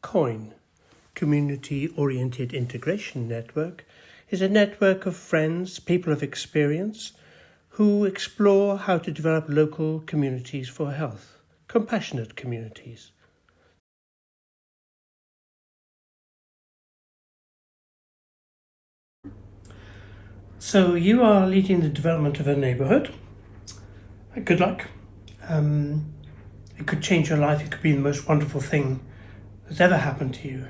COIN, Community-Oriented Integration Network, is a network of friends, people of experience, who explore how to develop local communities for health, compassionate communities. So you are leading the development of a neighbourhood. Good luck. It could change your life. It could be the most wonderful thing that's ever happened to you,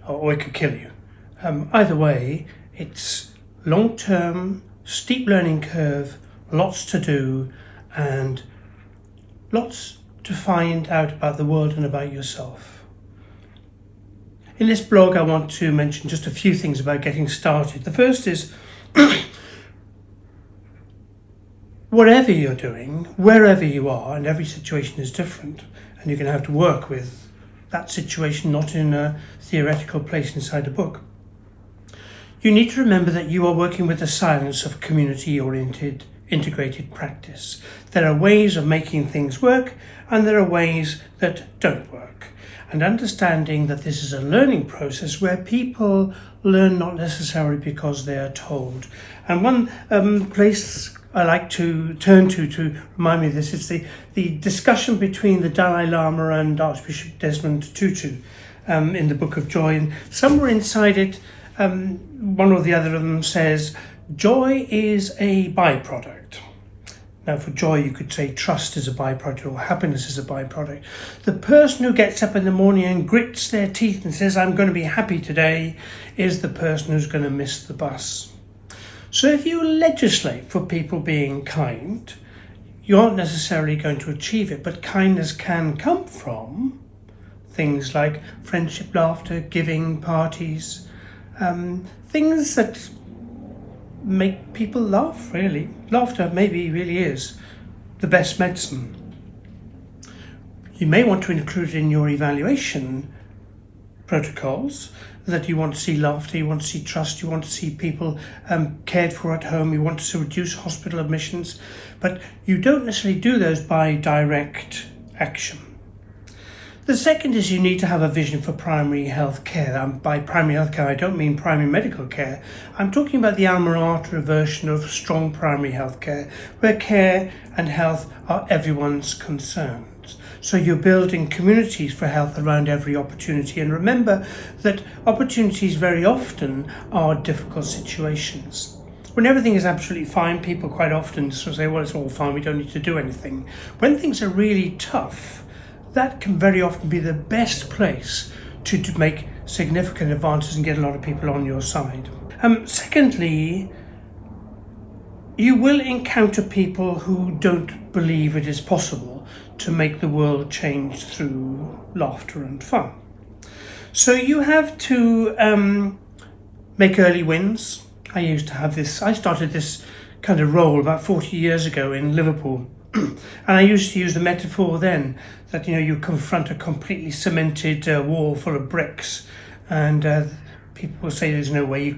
or it could kill you. Either way, it's long-term, steep learning curve, lots to do, and lots to find out about the world and about yourself. In this blog, I want to mention just a few things about getting started. The first is whatever you're doing, wherever you are, and every situation is different, and you're going to have to work with that situation, not in a theoretical place inside a book. You need to remember that you are working with the science of community-oriented integrated practice. There are ways of making things work, and there are ways that don't work. And understanding that this is a learning process where people learn not necessarily because they are told. And one place I like to turn to remind me of this is the discussion between the Dalai Lama and Archbishop Desmond Tutu in the Book of Joy. And somewhere inside it, one or the other of them says, joy is a byproduct. Now for joy you could say trust is a byproduct or happiness is a byproduct. The person who gets up in the morning and grits their teeth and says, I'm going to be happy today, is the person who's going to miss the bus. So if you legislate for people being kind, you aren't necessarily going to achieve it, but kindness can come from things like friendship, laughter, giving, parties, things that make people laugh, really. Laughter maybe really is the best medicine. You may want to include it in your evaluation protocols that you want to see laughter, you want to see trust, you want to see people cared for at home, you want to reduce hospital admissions, but you don't necessarily do those by direct action. The second is you need to have a vision for primary health care. By primary health care, I don't mean primary medical care. I'm talking about the alma mater version of strong primary health care, where care and health are everyone's concerns. So you're building communities for health around every opportunity. And remember that opportunities very often are difficult situations. When everything is absolutely fine, people quite often sort of say, well, it's all fine, we don't need to do anything. When things are really tough, that can very often be the best place to make significant advances and get a lot of people on your side. Secondly, you will encounter people who don't believe it is possible to make the world change through laughter and fun. So you have to make early wins. I started this kind of role about 40 years ago in Liverpool. And I used to use the metaphor then that, you confront a completely cemented wall full of bricks, and people will say there's no way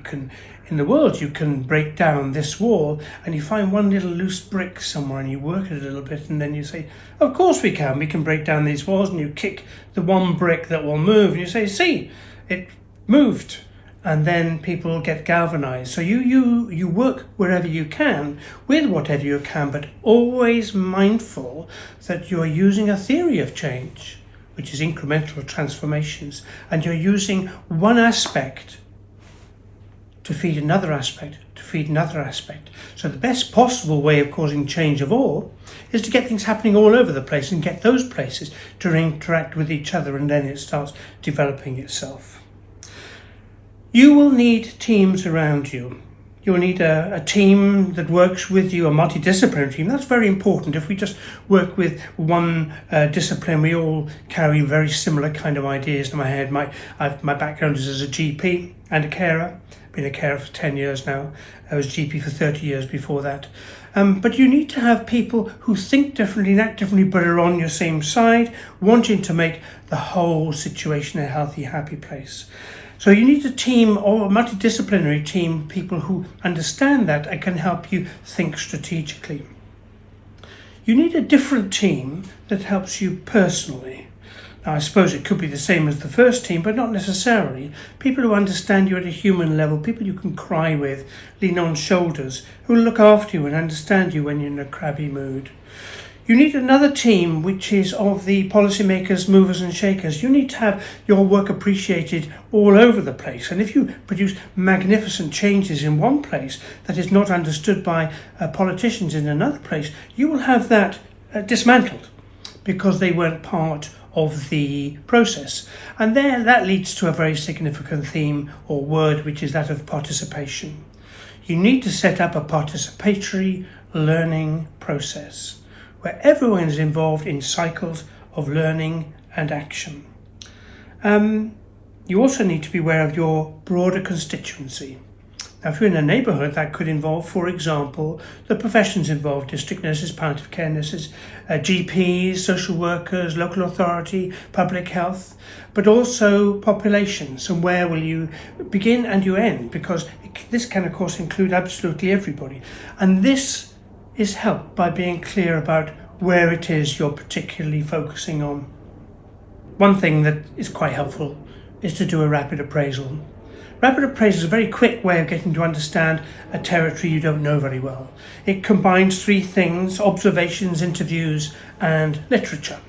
in the world you can break down this wall, and you find one little loose brick somewhere and you work it a little bit, and then you say, of course we can break down these walls, and you kick the one brick that will move, and you say, see, it moved. And then people get galvanized. So you work wherever you can, with whatever you can, but always mindful that you're using a theory of change, which is incremental transformations, and you're using one aspect to feed another aspect, to feed another aspect. So the best possible way of causing change of all is to get things happening all over the place and get those places to interact with each other, and then it starts developing itself. You will need teams around you. You'll need a team that works with you, a multidisciplinary team. That's very important. If we just work with one discipline, we all carry very similar kind of ideas in my head. My background is as a GP and a carer. I've been a carer for 10 years now. I was GP for 30 years before that. But you need to have people who think differently and act differently, but are on your same side, wanting to make the whole situation a healthy, happy place. So you need a team, or a multidisciplinary team, people who understand that and can help you think strategically. You need a different team that helps you personally. Now, I suppose it could be the same as the first team, but not necessarily. People who understand you at a human level, people you can cry with, lean on shoulders, who will look after you and understand you when you're in a crabby mood. You need another team which is of the policymakers, movers and shakers. You need to have your work appreciated all over the place. And if you produce magnificent changes in one place that is not understood by politicians in another place, you will have that dismantled because they weren't part of the process. And there, that leads to a very significant theme or word, which is that of participation. You need to set up a participatory learning process where everyone is involved in cycles of learning and action. You also need to be aware of your broader constituency. Now, if you're in a neighbourhood, that could involve, for example, the professions involved: district nurses, palliative care nurses, GPs, social workers, local authority, public health, but also populations. And where will you begin and you end? Because this can, of course, include absolutely everybody. And this is helped by being clear about where it is you're particularly focusing on. One thing that is quite helpful is to do a rapid appraisal. Rapid appraisal is a very quick way of getting to understand a territory you don't know very well. It combines three things: observations, interviews, and literature.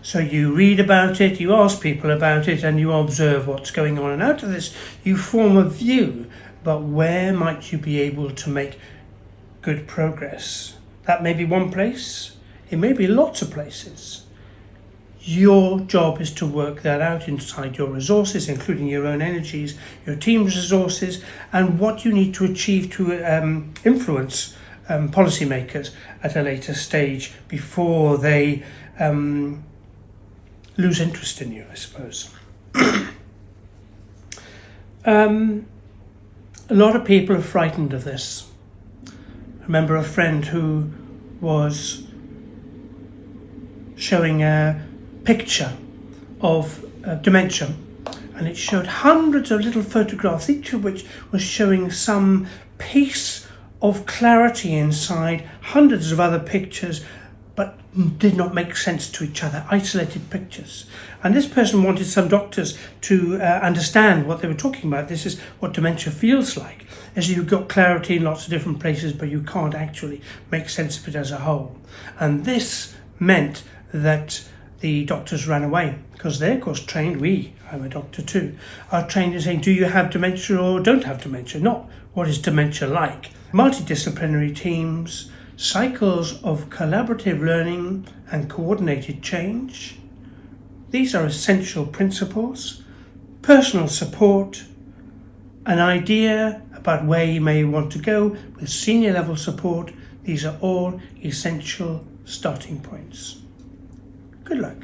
So you read about it, you ask people about it, and you observe what's going on. And out of this, you form a view about where might you be able to make good progress. That may be one place, it may be lots of places. Your job is to work that out inside your resources, including your own energies, your team's resources, and what you need to achieve to influence policymakers at a later stage before they lose interest in you, I suppose. A lot of people are frightened of this. I remember a friend who was showing a picture of dementia, and it showed hundreds of little photographs, each of which was showing some piece of clarity inside hundreds of other pictures, but did not make sense to each other, isolated pictures. And this person wanted some doctors to understand what they were talking about. This is what dementia feels like, as you've got clarity in lots of different places, but you can't actually make sense of it as a whole. And this meant that the doctors ran away, because they're, of course, trained, I'm a doctor too, are trained in saying, do you have dementia or don't have dementia? Not what is dementia like. Multidisciplinary teams, cycles of collaborative learning and coordinated change. These are essential principles. Personal support, an idea about where you may want to go with senior level support. These are all essential starting points. Good luck.